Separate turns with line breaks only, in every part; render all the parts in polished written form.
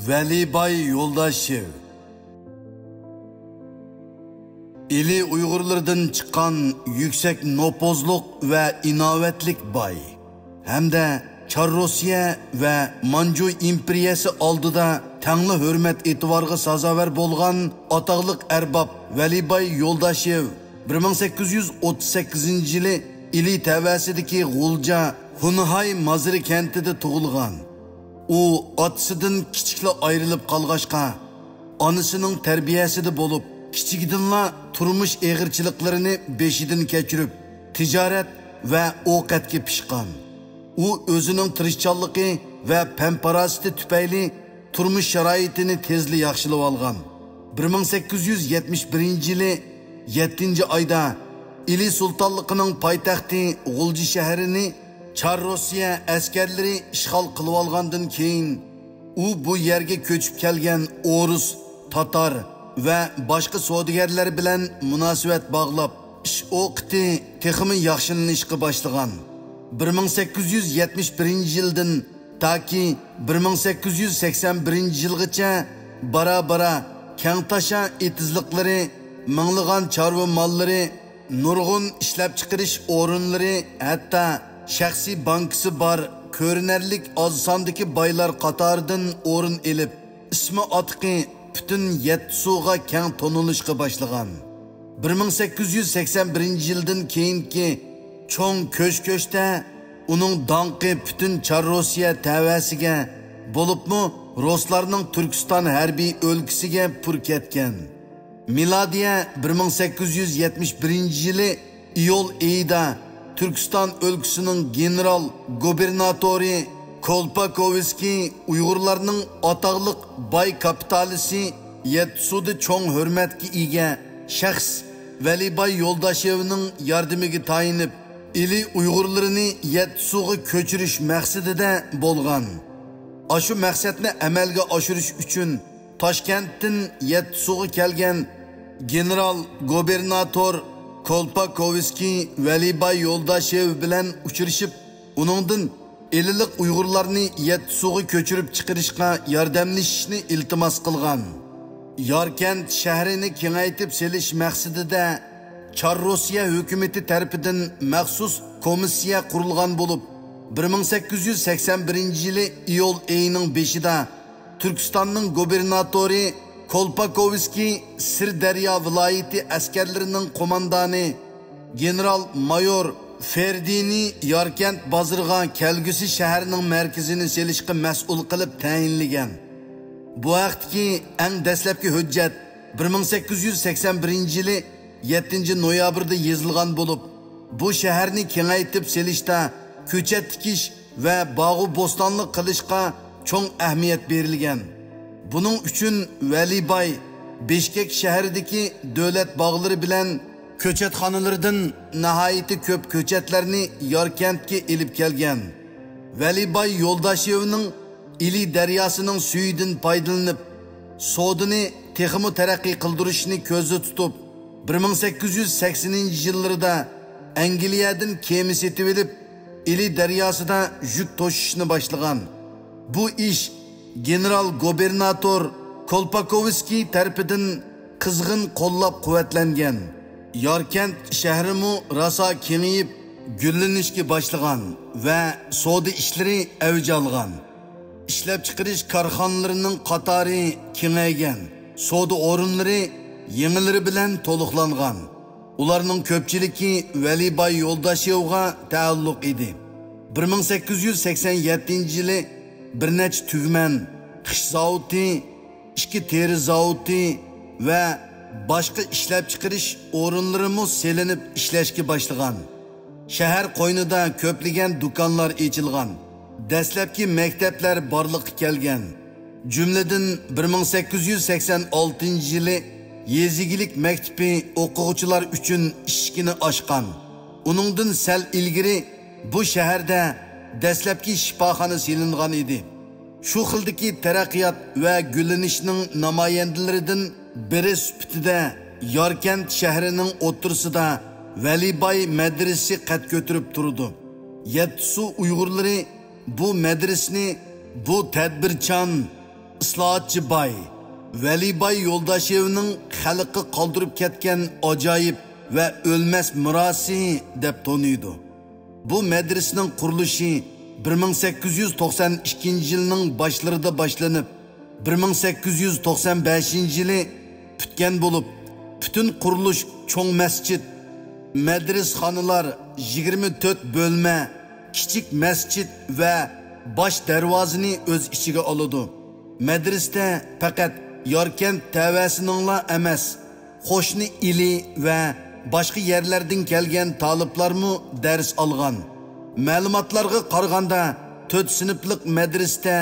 Velibay Yo'ldashev. İli Uyg'urlardan çıkan yüksek nopozluk ve inovatlik bay. Hem de Çar Rusya ve Manju imperiyasi oldida tangli hurmat e'tiborga sazovar bo'lgan ataqliq erbab Velibay Yo'ldashev 1838-yili İli tavasidagi G'ulja Hunhay Mazri kentida tug'ilgan. U otasidan kichikla ayrilib qolg'ashqa, onasining tarbiyasida bo'lib, kichikdinla turmush eg'irchiliklarini beshidan kechirib, tijorat va ovqatga pishgan. U o'zining tirishchanligi va pamparasiti tufayli turmush sharoitini tezli yaxshilab olgan. 1871-yili 7-oyda İli sultonligining poytaxti G'ulji shahrini Çar Rusya askarlari ishg'ol qilib olgandan keyin u bu yerga ko'chib kelgan O'rus, Tatar va boshqa savdogarlar bilan munosabat bog'lab, ish o'qiti texmi yaxshilanishga boshlagan. 1871-yildan toki 1881-yilgacha bara-bara kengtasha etizliklari, minglagan chorva mollari, nurg'un ishlab chiqarish o'rinlari, hatto shaxsiy bankisi bor ko'rinarlik oz sondagi boylar qatoridan o'rin elib, ismi otqi butun Yetsuga keng tonilishga boshlagan. 1881-yildan keyingi cho'ng ko'sh-ko'shda uning donqi butun Çar Rusya tavasiga bo'libmi Ruslarning Turkiston harbiy o'lkasiga pur ketgan. Miladiya 1871-yili iyul oyida Türkistan ülkesinin general gubernatori Kolpakovskiy Uyg'urlarning ataqliq bay kapitalisi Yetsuda cho'ng hurmatga ega shaxs Velibay Yo'ldashevning yordamiga tayinib, ili Uyg'urlarini Yetsuga ko'chirish maqsadida bo'lgan. Ashu maqsadni amalga oshirish uchun Toshkentdan Yetsuga kelgan general gubernator Kolpakovskiy Velibay Yo'ldashev bilan uchrashib, uningdan elilik Uyg'urlarni Yetsuga ko'chirib chiqarishga yordamlashishni iltimos qilgan. Yarkent shahrini kengaytib selish maqsadida Çar Rusya hukumati tarafidan maxsus komissiya qurilgan bo'lib, 1881-yili iyul oyining 5-ida Turkistonning gubernatori Kolpakovskiy Sirdaryo viloyati askarlarining qo'mondoni general mayor Ferdini Yarkent bozoriga kelgusi shaharning markazini selishga mas'ul qilib tayinlagan. Bu vaqtki eng dastlabki hujjat 1881-yili 7-noyabrda yozilgan bo'lib, bu shaharni kengaytib selishda ko'chat tikish va bog'u bo'stonlik qilishga cho'ng ahamiyat berilgan. Bunun üçün Velibay Bishkek shahridagi davlat bog'lari bilan ko'chatxonalardan nihoyatda ko'p ko'chatlarni Yarkentga elib kelgan. Velibay Yo'ldashevning İli daryosining suyidan foydalanib, savdoni texmi taraqqiy qildirishni ko'zda tutib, 1880-yillarda Angliyadan kema setib olib, İli daryosida yuk to'shishni boshlagan. Bu ish general gubernator Kolpakovskiy tarafidan qizg'in qo'llab quvvatlangan. Yarkent shahrimu rosa kengayib, gullanishga boshlagan va savdo ishlari avj olgan. Ishlab chiqarish korxonalarining qatori kengaygan. Savdo o'rinlari yengilari bilan to'liqlangan. Ularning ko'pchiligi Velibay Yo'ldashevga taalluq edi. 1887-yili bir necha tugman, qish zavodi, ikki teri zavodi va boshqa ishlab chiqarish o'rinlarimi selinib ishlashga boshlagan. Shahar qo'ynida ko'plagan do'konlar ochilgan. Dastlabki maktablar borliqqa kelgan. Jumladan 1886-yili yezigilik maktabi o'quvchilar uchun ishkini ochgan. Uningdan sal ilgari bu shaharda dastlabki shifoxona selingan edi. Shu xildagi taraqqiyot va gullanishning namoyandalaridan biri sifatida Yarkent shahrining o'ttirsida Velibay madrasasi qad ko'tarib turdi. Yetsu Uyg'urlari bu madrasani bu tadbirchan islohotchi boy Veliboy Yo'ldoshevning xalqqa qoldirib ketgan ajoyib va o'lmas mirosi deb tanıydı. Bu madrasaning qurilishi 1892 yilning boshlarida boshlanib 1895 yili bitgan bo'lib, bütün qurilish cho'ng masjid, madrasxonalar, 24 bo'lma, kichik masjid va bosh darvozani o'z ichiga oladi. Madrasada faqat Yarkent tavasininla emas, qo'shni ili va boshqa yerlardan kelgan taliblarmi dars olgan. Ma'lumotlarga qaraganda 4 sinflik madrasada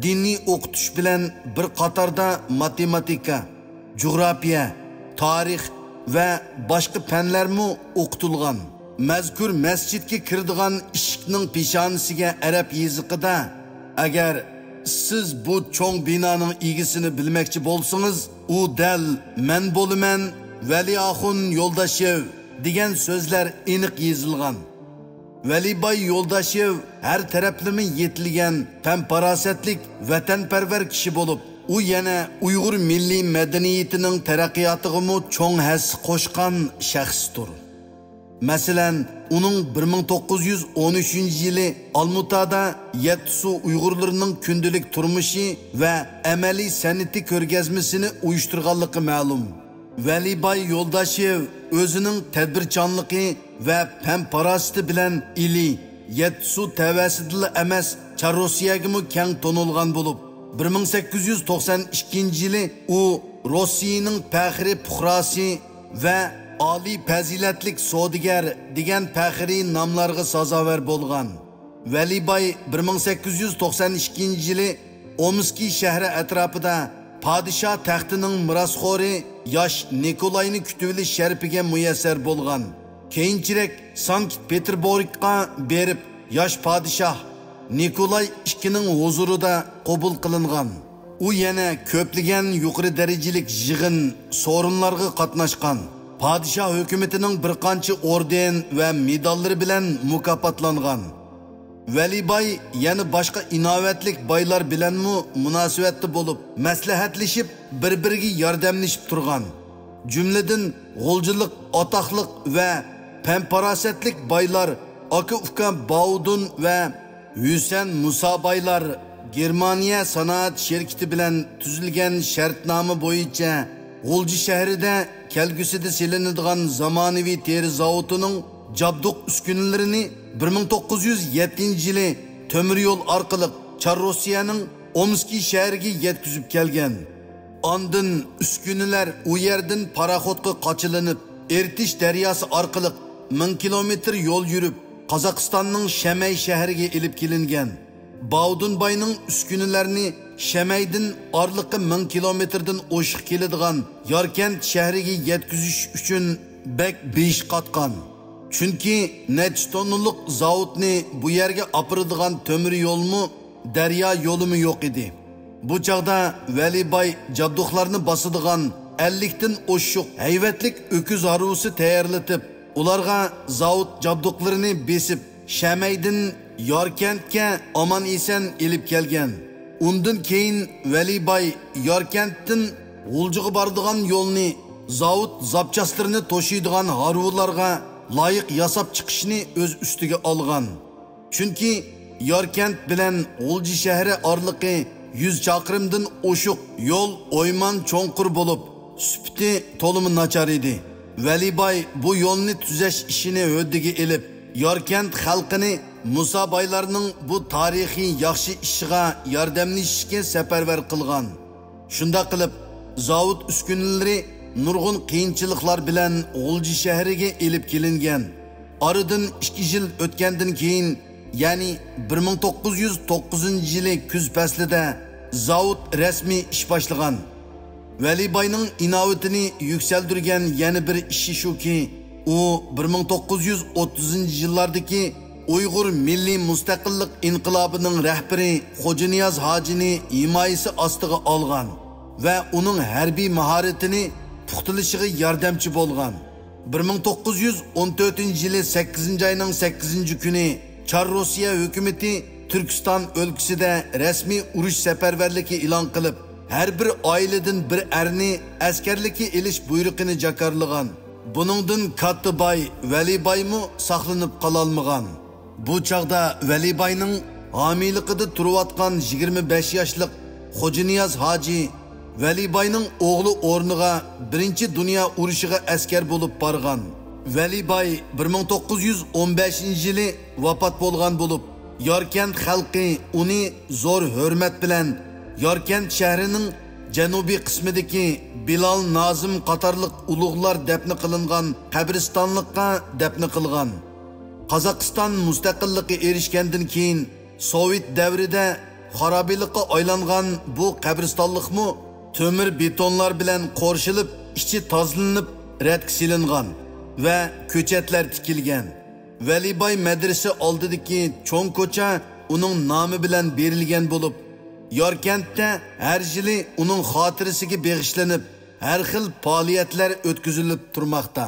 diniy o'qitish bilan bir qatorda matematika, coğrafiya, tarix va boshqa fanlarmi o'qitilgan. Mazkur masjidga kiradigan eshikning peshonasiga arab yoziqida agar siz bu cho'ng binoning egisini bilmoqchi bo'lsangiz, u dal men bo'laman Veliaxun Yo'ldoshev degan so'zlar aniq yozilgan. Veliboy Yo'ldoshev har taraflama yetilgan, fanparosatlik, vatanparvar kishi bo'lib, u yana Uyg'ur milliy madaniyatining taraqqiyotiga cho'ng hassa qo'shgan shaxsdir. Masalan, uning 1913 yili Almutada Yetsu Uyg'urlarning kundalik turmushi va amaliy san'ati ko'rgazmasini uyushtirganligi ma'lum. Veliboy Yo'ldoshev o'zining tadbirchanligi va fanparosati bilan ili Yetsu tavasida emas, Chorrossiyaga keng tanilgan bo'lib, 1892 yili u Rossiyaning faxriy puhrosi va oliy fazilatlik sodigar degan faxriy nomlarga sazovor bo'lgan. Veliboy 1892 yili Omski shahri atrofida podshoh taxtining mirosxo'ri yosh Nikolayni kutuvli sharpiga muyassar bo'lgan. Keyinchalik Sankt-Peterburgga berib, yosh podshoh Nikolay II'ning huzurida qabul qilingan. U yana ko'plagan yuqori darajalik yig'in, so'rinlarga qatnashgan. Padişah hükümetining bir qancha orden va medallari bilan mukofotlangan. Veliboy yana boshqa inovatlik boylar bilanmi munosabatda bo'lib, maslahatlashib, bir-biriga yordamlashib turgan. Jumladan g'oljilik, atoqliq va fanparosatlik boylar aka-uka Baudun va Hüsen Musa boylar Germaniya sanoat şirkati bilan tuzilgan shartnoma bo'yicha G'olji shahrida kelgusida silinadigan zamonaviy teri zavodining jabduq uskunalarini 1907 yili temir yo'l orqali Chorrossiyaning Omski shahriga yetkazib kelgan. Ondan uskunalar u yerdan paraxodga qochilinib, Ertish daryosi orqali 1000 kilometr yo'l yurib, Qozog'istonning Shamay shahriga elib kelingan. Baudunbayning uskunalarini Shamaydan orliqi 1000 kilometrdan o'shiq keladigan Yarkent shahriga yetkazish uchun bek besh qatqan. Chunki necha tonlik zavodni bu yerga opiradigan temir yo'lmi, daryo yo'limi yo'q edi. Bu chaqda Veliboy jabduqlarni bosadigan 50 dan o'shiq hayvatlik o'kuz harusi tayyorlatib, ularga zavod jabduqlarini besib Shamaydan Yarkentga omon eson elib kelgan. Undan keyin Veliboy Yarkentdan G'uljiga boradigan yo'lni zavod zapchaslarini to'shiydigan harularga loyiq yasab chiqishni o'z ustiga olgan. Chunki Yarkent bilan G'ulji shahri orliqi 100 chaqirimdan o'shiq yo'l o'yman cho'nqur bo'lib, sufati to'limi nachar edi. Veliboy bu yo'lni tuzash ishini o'diga elib, Yarkent xalqini Musa boylarning bu tarixiy yaxshi ishiga yordamlashishga safarbar qilgan. Shunda qilib, zavod uskunalari nurg'un qiyinchiliklar bilan G'ulji shahriga elib kelingan. Oradan 2 yil o'tgandan keyin, ya'ni 1909 yili kuz faslida zavod rasmiy ish boshlagan. Veliboyning inovatini yuksaltirgan yana bir ishi shuki, u 1930 yillardagi Uyg'ur milliy mustaqillik inqilobining rahbari Xo'janiyaz hojini himoyasi ostiga olgan va uning harbiy mahoratini puxtalashiga yordamchi bo'lgan. 1914 yili 8 oyning 8 kuni Chorrossiya hukumatı Türkiston o'lkasida rasmiy urush safarbarligi e'lon qilib, har bir oiladan bir erni askarlikka elish buyruqini jakarlagan. Buningdan Kattibay Valibaymu saqlanib qololmagan. Bu chaqda Valibayning homiyligida turayotgan 25 yoshlik Xo'janiyaz Hoji Valibayning o'g'li o'rniga Birinchi dunyo urushiga askar bo'lib borgan. Valibay 1915-yili vafot bo'lgan bo'lib, Yorkent xalqi uni zo'r hurmat bilan Yorkent shahrining janubiy qismidagi Bilal Nazim qatorliq ulug'lar dafn qilingan qabristonlikqa dafn qilgan. Qozog'iston mustaqillikka erishgandan keyin Sovet davrida xarobilikqa aylangan bu qabristonlikmi temir betonlar bilan qorshilib, ichi tozalanib, radga silingan va ko'chatlar tikilgan. Valibay madrasa oldidagi cho'ng ko'cha uning nomi bilan berilgan bo'lib, Yorkentda har yili uning xotirasiga bag'ishlanib, har xil faoliyatlar o'tkazilib turmoqda.